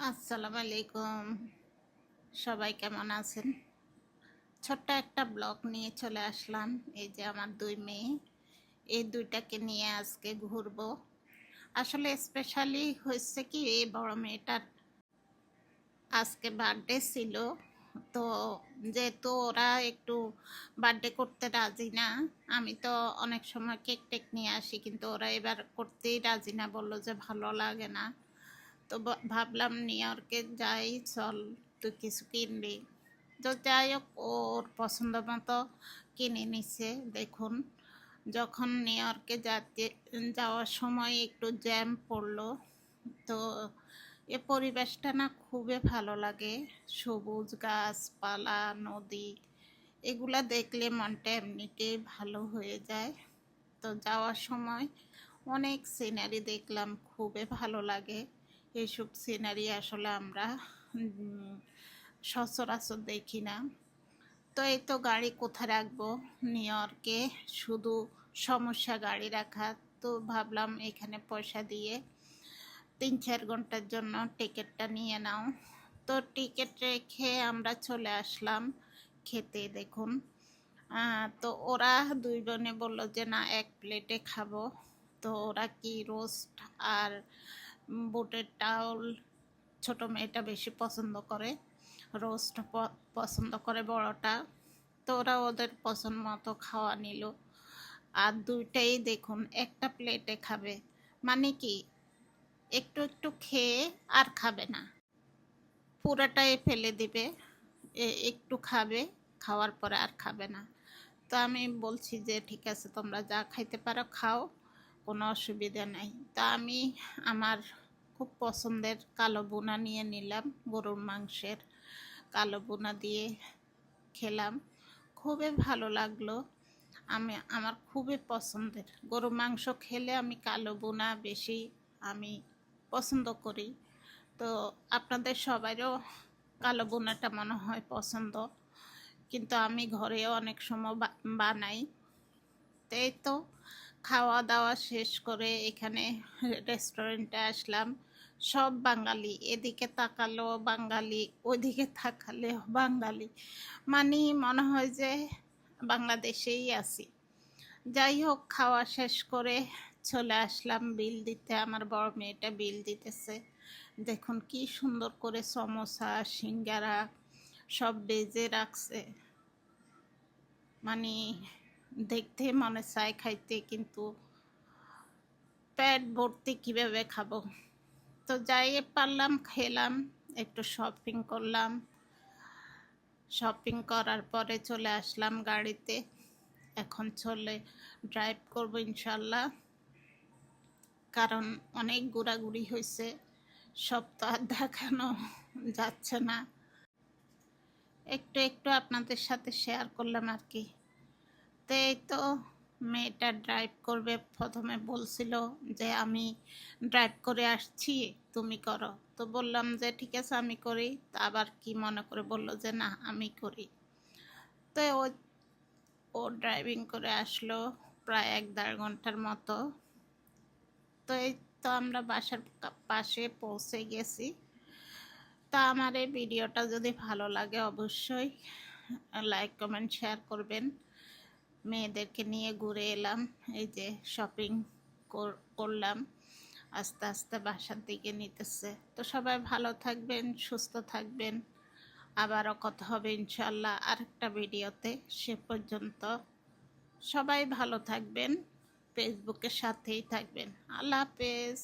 আসসালামু আলাইকুম। সবাই কেমন আছেন? ছোট্ট একটা ব্লগ নিয়ে চলে আসলাম। এই যে আমার ২ মেয়ে। এই ২ টাকে নিয়ে আজকে ঘুরবো। আসলে স্পেশালি হয়েছে কি, এই বড় মেয়েটার আজকে বার্থডে ছিল। তো যেহেতু ওরা একটু বার্থডে করতে রাজি না, আমি তো অনেক সময় কেক নিয়ে আসি, কিন্তু ওরা এবার করতেই রাজি না, বললো যে ভালো লাগে না। তো ভাবলাম নিউ ইয়র্কে যাই, চল তুই কিছু কিনবি। তো যাই হোক, ওর পছন্দ মতো কিনে নিছে। দেখুন, যখন নিউ ইয়র্কে যাওয়ার সময় একটু জ্যাম পড়লো। তো এ পরিবেশটা না খুবই ভালো লাগে। সবুজ গাছপালা, নদী, এগুলা দেখলে মনটা এমনিতেই ভালো হয়ে যায়। তো যাওয়ার সময় অনেক সিনারি দেখলাম, খুবই ভালো লাগে। এইসব সিনারি আসলে আমরা উম, সচরাচর দেখি না। তো এই তো গাড়ি কোথায় রাখবো নিউ ইয়র্কে, শুধু সমস্যা গাড়ি রাখা। তো ভাবলাম এখানে পয়সা দিয়ে ৩-৪ ঘন্টার জন্য টিকিটটা নিয়ে নাও। তো টিকিট রেখে আমরা চলে আসলাম খেতে। দেখুন, তো ওরা ২ জনে বললো যে না, এক প্লেটে খাবো। তো ওরা কি রোস্ট আর বুটের ডাউল, ছোট মেয়েটা বেশি পছন্দ করে, রোস্ট পছন্দ করে বড়টা। তো ওরা ওদের পছন্দ মতো খাওয়া নিল। আর দুইটাই দেখুন একটা প্লেটে খাবে, মানে কি একটু একটু খেয়ে আর খাবে না, পুরাটাই ফেলে দিবে। একটু খাবে, খাওয়ার পরে আর খাবে না। তো আমি বলছি যে ঠিক আছে, তোমরা যা খাইতে পারো খাও, কোনো অসুবিধা নাই। তা আমি আমার খুব পছন্দের কালো বোনা নিয়ে নিলাম, গরুর মাংসের কালো বোনা দিয়ে খেলাম, খুবই ভালো লাগলো। আমার খুবই পছন্দের গরু মাংস খেলে আমি কালো বোনা বেশি আমি পছন্দ করি। তো আপনাদের সবাইরও কালো বোনাটা মনে হয় পছন্দ, কিন্তু আমি ঘরেও অনেক সময় বানাই। তো এই তো খাওয়া দাওয়া শেষ করে এখানে রেস্টুরেন্টে আসলাম। সব বাঙালি, এদিকে তাকালেও বাঙালি, ওইদিকে তাকালেও বাঙালি, মানে মনে হয় যে বাংলাদেশেই আছি। যাই হোক, খাওয়া শেষ করে চলে আসলাম বিল দিতে। আমার বড় মেয়েটা বিল দিতেছে। দেখুন কি সুন্দর করে সমোসা সিঙ্গারা সব বেজে রাখছে, মানে দেখতে মনে চায় খাইতে, কিন্তু পেট ভর্তি কিভাবে খাবো। তো যাই পারলাম খেলাম, একটু শপিং করলাম। শপিং করার পরে চলে আসলাম গাড়িতে। এখন চলে ড্রাইভ করব ইনশাল্লাহ, কারণ অনেক ঘোরাঘুরি হয়েছে, সব তো আর দেখানো যাচ্ছে না। একটু একটু আপনাদের সাথে শেয়ার করলাম আর কি। তো এই তো মেয়েটা ড্রাইভ করবে, প্রথমে বলছিল যে আমি ড্রাইভ করে আসছি, তুমি করো। তো বললাম যে ঠিক আছে আমি করি। তা আবার কি মনে করে বললো যে না আমি করি। তো ও ড্রাইভিং করে আসলো প্রায় ১-১.৫ ঘন্টার মতো। তো এই তো আমরা বাসার পাশে পৌঁছে গেছি। তা আমার এই ভিডিওটা যদি ভালো লাগে অবশ্যই লাইক কমেন্ট শেয়ার করবেন। মেয়েদেরকে নিয়ে ঘুরে এলাম, এই যে শপিং করলাম, আস্তে আস্তে বাসার দিকে নিতেছে। তো সবাই ভালো থাকবেন, সুস্থ থাকবেন। আবারও কথা হবে ইনশাল্লাহ আরেকটা ভিডিওতে। সে পর্যন্ত সবাই ভালো থাকবেন, ফেসবুকের সাথেই থাকবেন। আল্লাহ হাফেজ।